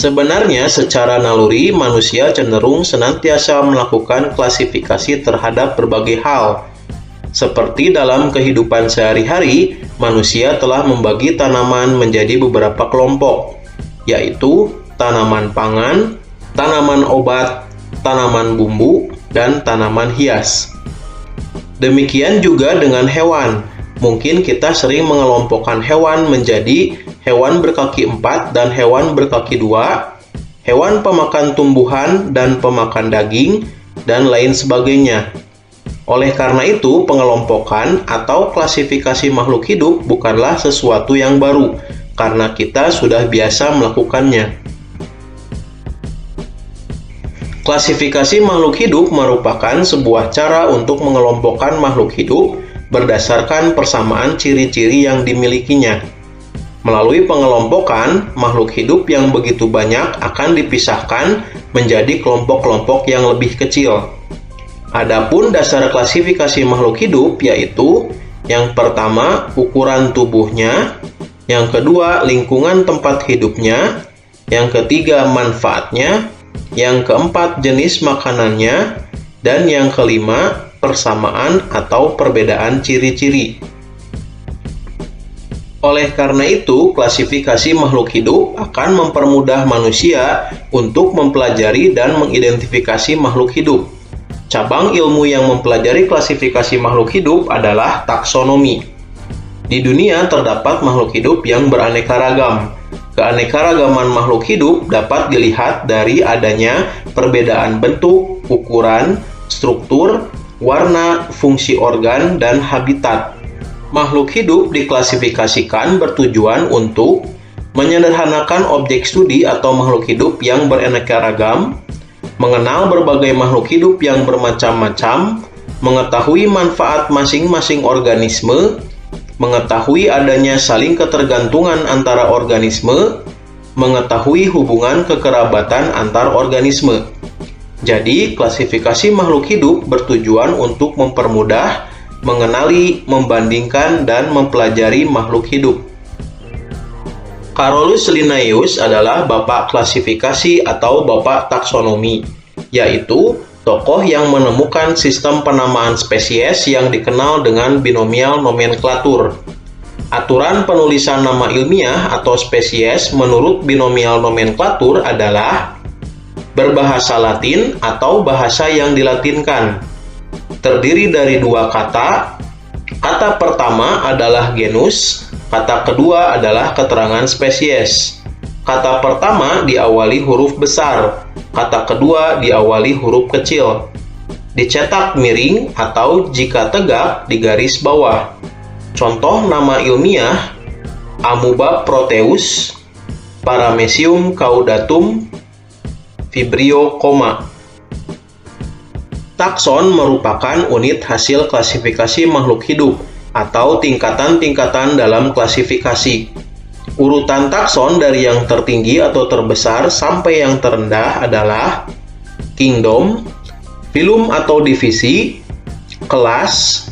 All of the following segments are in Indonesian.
Sebenarnya secara naluri manusia cenderung senantiasa melakukan klasifikasi terhadap berbagai hal. Seperti dalam kehidupan sehari-hari, manusia telah membagi tanaman menjadi beberapa kelompok, yaitu tanaman pangan, tanaman obat, tanaman bumbu, dan tanaman hias. Demikian juga dengan hewan. Mungkin kita sering mengelompokkan hewan menjadi hewan berkaki 4 dan hewan berkaki 2, hewan pemakan tumbuhan dan pemakan daging, dan lain sebagainya. Oleh karena itu, pengelompokan atau klasifikasi makhluk hidup bukanlah sesuatu yang baru, karena kita sudah biasa melakukannya. Klasifikasi makhluk hidup merupakan sebuah cara untuk mengelompokkan makhluk hidup berdasarkan persamaan ciri-ciri yang dimilikinya. Melalui pengelompokan, makhluk hidup yang begitu banyak akan dipisahkan menjadi kelompok-kelompok yang lebih kecil. Adapun dasar klasifikasi makhluk hidup yaitu yang pertama, ukuran tubuhnya, yang kedua, lingkungan tempat hidupnya, yang ketiga, manfaatnya, yang keempat, jenis makanannya, dan yang kelima, persamaan atau perbedaan ciri-ciri. Oleh karena itu, klasifikasi makhluk hidup akan mempermudah manusia untuk mempelajari dan mengidentifikasi makhluk hidup. Cabang ilmu yang mempelajari klasifikasi makhluk hidup adalah taksonomi. Di dunia terdapat makhluk hidup yang beraneka ragam. Keanekaragaman makhluk hidup dapat dilihat dari adanya perbedaan bentuk, ukuran, struktur, warna, fungsi organ, dan habitat. Makhluk hidup diklasifikasikan bertujuan untuk menyederhanakan objek studi atau makhluk hidup yang beraneka ragam, mengenal berbagai makhluk hidup yang bermacam-macam, mengetahui manfaat masing-masing organisme, mengetahui adanya saling ketergantungan antara organisme, mengetahui hubungan kekerabatan antar organisme. Jadi, klasifikasi makhluk hidup bertujuan untuk mempermudah, mengenali, membandingkan, dan mempelajari makhluk hidup. Carolus Linnaeus adalah bapak klasifikasi atau bapak taksonomi, yaitu tokoh yang menemukan sistem penamaan spesies yang dikenal dengan binomial nomenklatur. Aturan penulisan nama ilmiah atau spesies menurut binomial nomenklatur adalah berbahasa Latin atau bahasa yang dilatinkan. Terdiri dari dua kata. Kata pertama adalah genus, kata kedua adalah keterangan spesies. Kata pertama diawali huruf besar, kata kedua diawali huruf kecil. Dicetak miring atau jika tegak di garis bawah. Contoh nama ilmiah: Amoeba proteus, Paramecium caudatum, Vibrio, Takson merupakan unit hasil klasifikasi makhluk hidup atau tingkatan-tingkatan dalam klasifikasi. Urutan takson dari yang tertinggi atau terbesar sampai yang terendah adalah kingdom, filum atau divisi, kelas,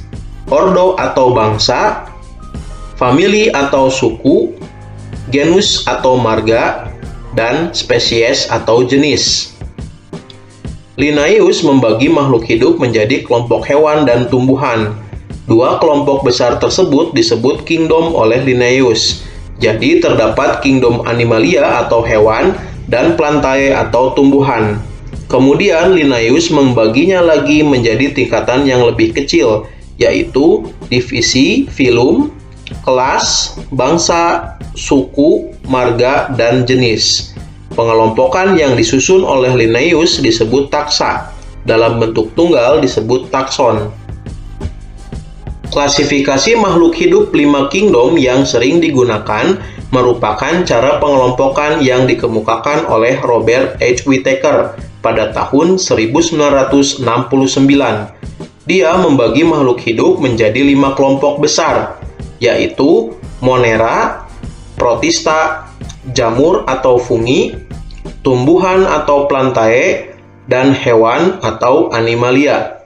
ordo atau bangsa, famili atau suku, genus atau marga, dan spesies atau jenis. Linnaeus membagi makhluk hidup menjadi kelompok hewan dan tumbuhan. Dua kelompok besar tersebut disebut kingdom oleh Linnaeus. Jadi terdapat kingdom animalia atau hewan dan plantae atau tumbuhan. Kemudian Linnaeus membaginya lagi menjadi tingkatan yang lebih kecil, yaitu divisi, filum, kelas, bangsa, suku, marga, dan jenis. Pengelompokan yang disusun oleh Linnaeus disebut taksa. Dalam bentuk tunggal disebut takson. Klasifikasi makhluk hidup 5 kingdom yang sering digunakan merupakan cara pengelompokan yang dikemukakan oleh Robert H. Whittaker pada tahun 1969. Dia membagi makhluk hidup menjadi 5 kelompok besar, yaitu Monera, Protista, jamur atau fungi, tumbuhan atau plantae, dan hewan atau animalia.